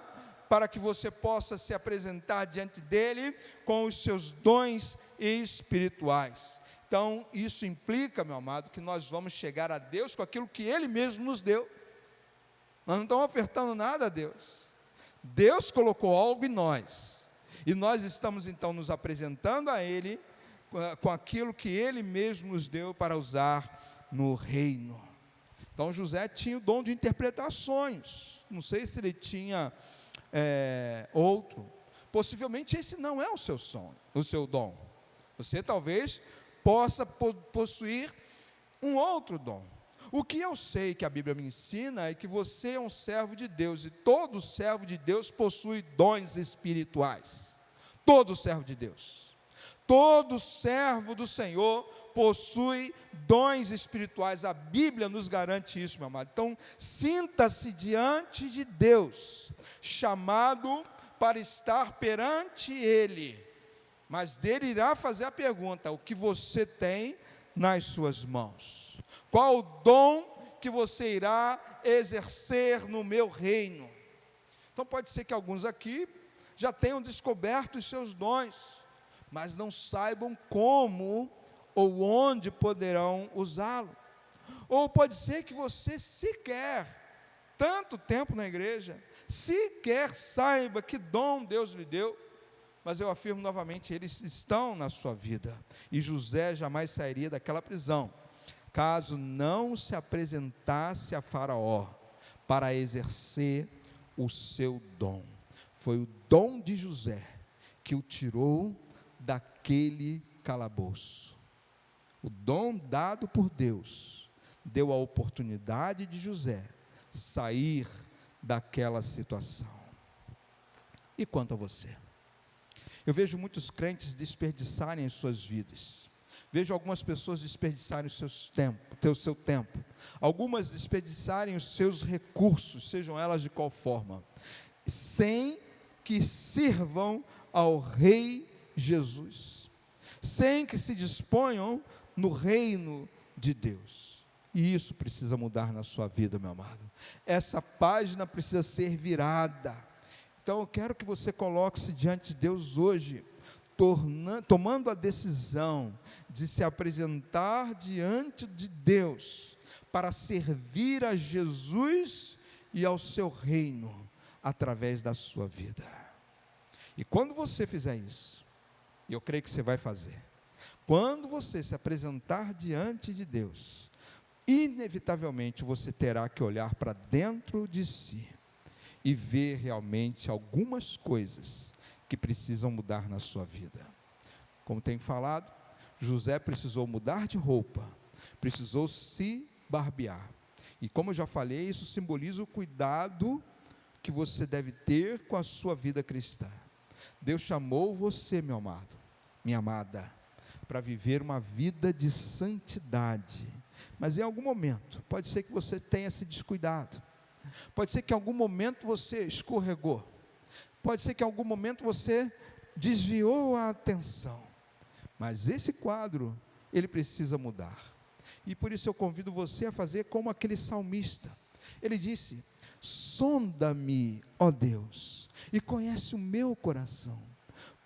para que você possa se apresentar diante dele com os seus dons espirituais. Então, isso implica, meu amado, que nós vamos chegar a Deus com aquilo que ele mesmo nos deu. Nós não estamos ofertando nada a Deus. Deus colocou algo em nós. E nós estamos então nos apresentando a ele com aquilo que ele mesmo nos deu para usar no reino. Então José tinha o dom de interpretar sonhos. Não sei se ele tinha outro. Possivelmente esse não é o seu sonho, o seu dom. Você talvez possa possuir um outro dom. O que eu sei que a Bíblia me ensina é que você é um servo de Deus, e todo servo de Deus possui dons espirituais. Todo servo de Deus, todo servo do Senhor possui dons espirituais. A Bíblia nos garante isso, meu amado. Então, sinta-se diante de Deus, chamado para estar perante Ele, mas dele irá fazer a pergunta: o que você tem nas suas mãos? Qual o dom que você irá exercer no meu reino? Então pode ser que alguns aqui já tenham descoberto os seus dons, mas não saibam como ou onde poderão usá-lo. Ou pode ser que você sequer, tanto tempo na igreja, sequer saiba que dom Deus lhe deu, mas eu afirmo novamente, eles estão na sua vida. E José jamais sairia daquela prisão, caso não se apresentasse a Faraó para exercer o seu dom. Foi o dom de José que o tirou daquele calabouço. O dom dado por Deus deu a oportunidade de José sair daquela situação. E quanto a você? Eu vejo muitos crentes desperdiçarem as suas vidas. Vejo algumas pessoas desperdiçarem o seu tempo. Algumas desperdiçarem os seus recursos, sejam elas de qual forma, sem que sirvam ao Rei Jesus, sem que se disponham no reino de Deus. E isso precisa mudar na sua vida, meu amado. Essa página precisa ser virada. Então eu quero que você coloque-se diante de Deus hoje, tomando a decisão de se apresentar diante de Deus, para servir a Jesus e ao seu reino, através da sua vida. E quando você fizer isso, e eu creio que você vai fazer, quando você se apresentar diante de Deus, inevitavelmente você terá que olhar para dentro de si, e ver realmente algumas coisas que precisam mudar na sua vida. Como tenho falado, José precisou mudar de roupa, precisou se barbear. E como eu já falei, isso simboliza o cuidado que você deve ter com a sua vida cristã. Deus chamou você, meu amado, minha amada, para viver uma vida de santidade. Mas em algum momento, pode ser que você tenha se descuidado. Pode ser que em algum momento você escorregou. Pode ser que em algum momento você desviou a atenção. Mas esse quadro, ele precisa mudar. E por isso eu convido você a fazer como aquele salmista. Ele disse: sonda-me, ó Deus, e conhece o meu coração.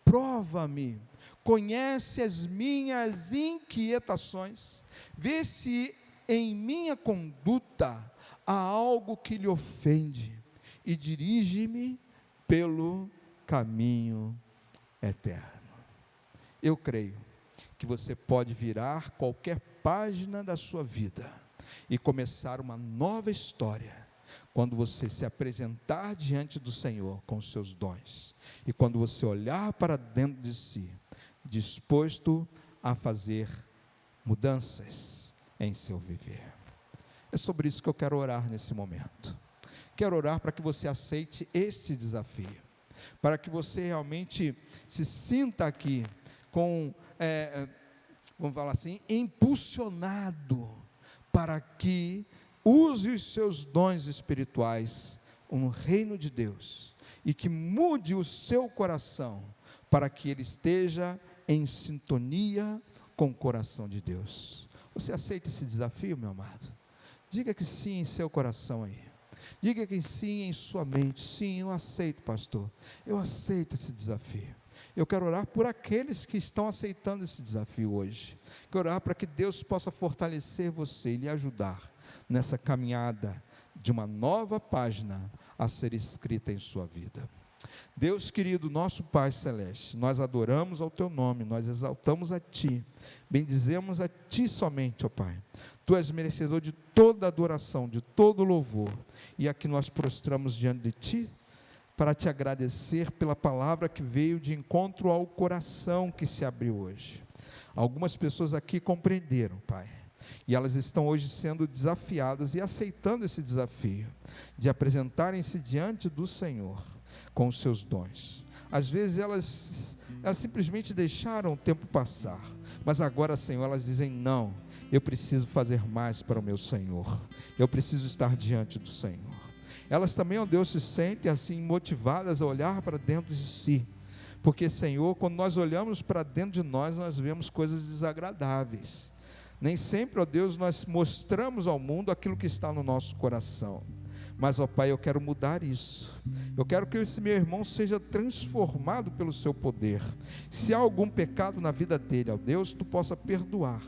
Prova-me, conhece as minhas inquietações. Vê se em minha conduta há algo que lhe ofende, e dirige-me pelo caminho eterno. Eu creio que você pode virar qualquer página da sua vida e começar uma nova história quando você se apresentar diante do Senhor com os seus dons, e quando você olhar para dentro de si, disposto a fazer mudanças em seu viver. É sobre isso que eu quero orar nesse momento. Quero orar para que você aceite este desafio, para que você realmente se sinta aqui com, vamos falar assim, impulsionado para que use os seus dons espirituais no reino de Deus, e que mude o seu coração, para que ele esteja em sintonia com o coração de Deus. Você aceita esse desafio, meu amado? Diga que sim em seu coração aí. Diga que sim em sua mente. Sim, eu aceito, pastor. Eu aceito esse desafio. Eu quero orar por aqueles que estão aceitando esse desafio hoje. Quero orar para que Deus possa fortalecer você e lhe ajudar nessa caminhada de uma nova página a ser escrita em sua vida. Deus querido, nosso Pai Celeste, nós adoramos ao Teu nome, nós exaltamos a Ti, bendizemos a Ti somente, ó Pai. Tu és merecedor de toda adoração, de todo louvor, e aqui nós prostramos diante de Ti, para Te agradecer pela palavra que veio de encontro ao coração que se abriu hoje. Algumas pessoas aqui compreenderam, Pai, e elas estão hoje sendo desafiadas e aceitando esse desafio, de apresentarem-se diante do Senhor, com os seus dons. Às vezes elas simplesmente deixaram o tempo passar, mas agora, Senhor, elas dizem: não, eu preciso fazer mais para o meu Senhor, eu preciso estar diante do Senhor. Elas também, ó Deus, se sentem assim motivadas a olhar para dentro de si, porque, Senhor, quando nós olhamos para dentro de nós, nós vemos coisas desagradáveis. Nem sempre, ó Deus, nós mostramos ao mundo aquilo que está no nosso coração. Mas, ó Pai, eu quero mudar isso. Eu quero que esse meu irmão seja transformado pelo seu poder. Se há algum pecado na vida dele, ó Deus, Tu possa perdoar.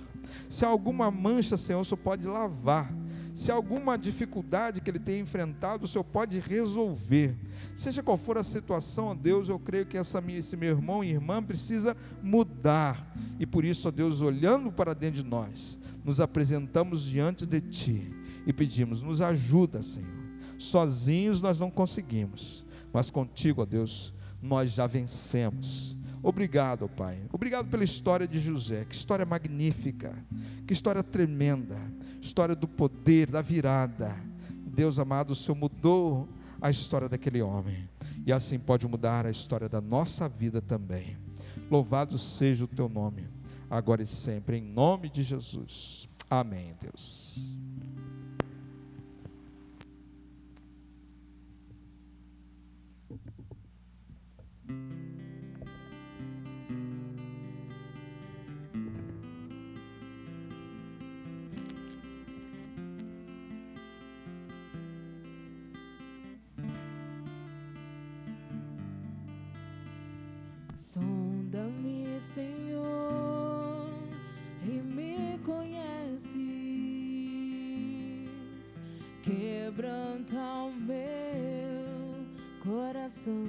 Se há alguma mancha, Senhor, o Senhor pode lavar. Se há alguma dificuldade que ele tenha enfrentado, o Senhor pode resolver. Seja qual for a situação, ó Deus, eu creio que esse meu irmão e irmã precisa mudar. E por isso, ó Deus, olhando para dentro de nós, nos apresentamos diante de Ti e pedimos: nos ajuda, Senhor. Sozinhos nós não conseguimos, mas contigo, ó Deus, nós já vencemos. Obrigado, ó Pai. Obrigado pela história de José. Que história magnífica, que história tremenda, história do poder, da virada. Deus amado, o Senhor mudou a história daquele homem, e assim pode mudar a história da nossa vida também. Louvado seja o Teu nome, agora e sempre, em nome de Jesus. Amém, Deus. Sonda-me, Senhor, e me conheces, quebranta o meu coração,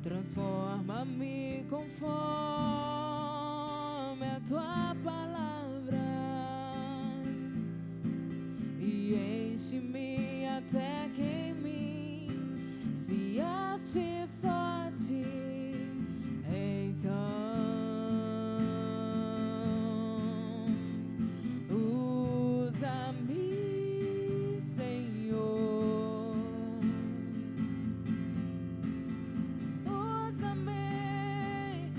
transforma-me conforme a Tua palavra e enche-me até que em mim se ache só Ti. Então usa-me, Senhor, usa-me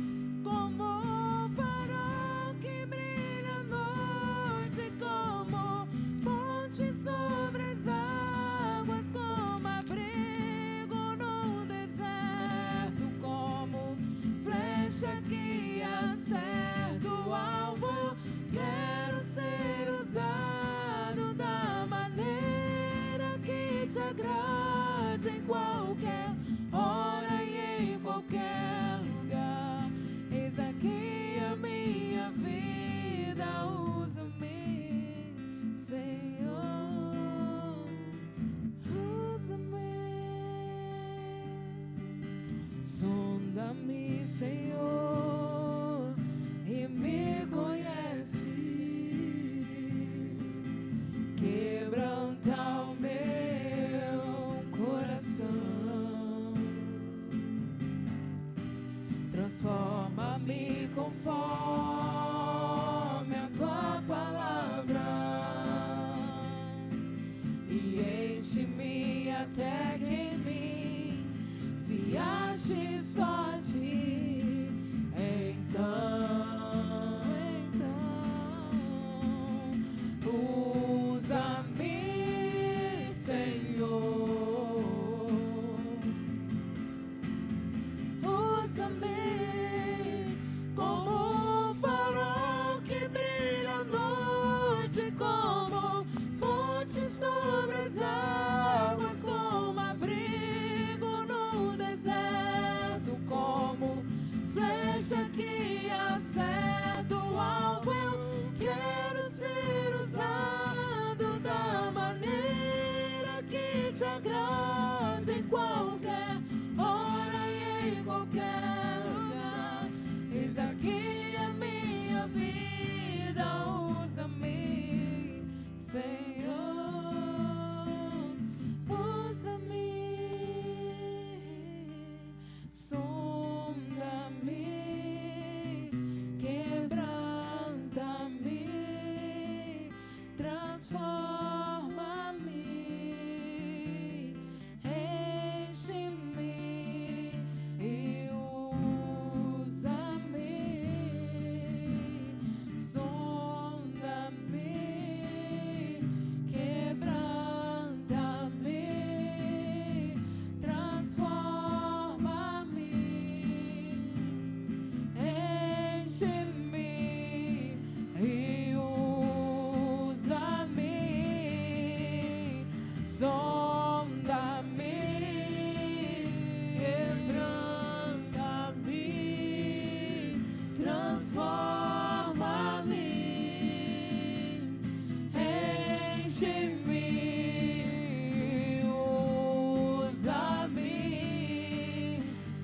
como um farol que brilha à noite, como ponte sobre as águas, como abrigo no deserto, como flecha que acerta o alvo. Quero ser usado da maneira que Te agrade, em qualquer hora e em qualquer lugar. Eis aqui a minha vida, usa-me, Senhor, usa-me. Sonda-me, Senhor, e me conheces,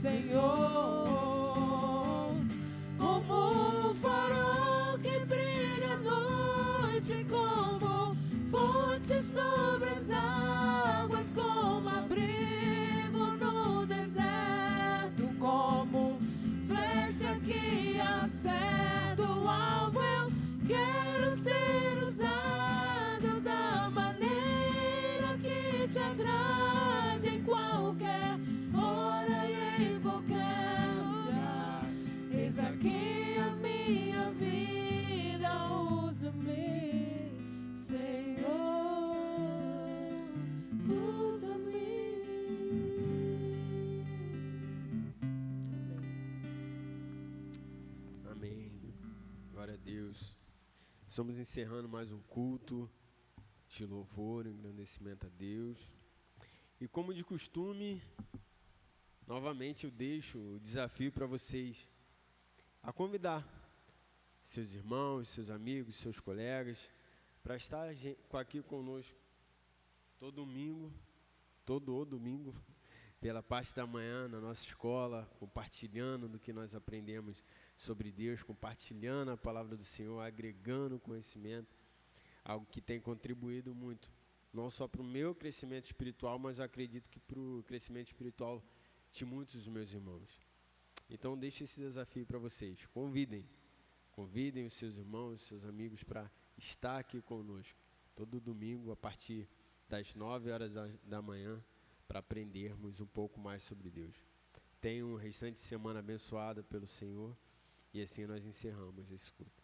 Senhor. Como o farol que brilha à noite, como fonte sobre as águas, como abrigo no deserto, como flecha que acerta o alvo. Eu quero ser usado da maneira que te agrade, em qualquer hora e em qualquer lugar. Eis aqui a minha vida, usa-me, Senhor, usa-me. Amém. Glória a Deus. Estamos encerrando mais um culto de louvor, engrandecimento a Deus. E como de costume, novamente eu deixo o desafio para vocês a convidar seus irmãos, seus amigos, seus colegas para estar aqui conosco todo domingo, pela parte da manhã na nossa escola, compartilhando do que nós aprendemos sobre Deus, compartilhando a palavra do Senhor, agregando conhecimento, algo que tem contribuído muito, não só para o meu crescimento espiritual, mas acredito que para o crescimento espiritual de muitos dos meus irmãos. Então deixe esse desafio para vocês, convidem os seus irmãos, os seus amigos para estar aqui conosco, todo domingo a partir das 9 horas da manhã, para aprendermos um pouco mais sobre Deus. Tenham um restante de semana abençoada pelo Senhor, e assim nós encerramos esse culto.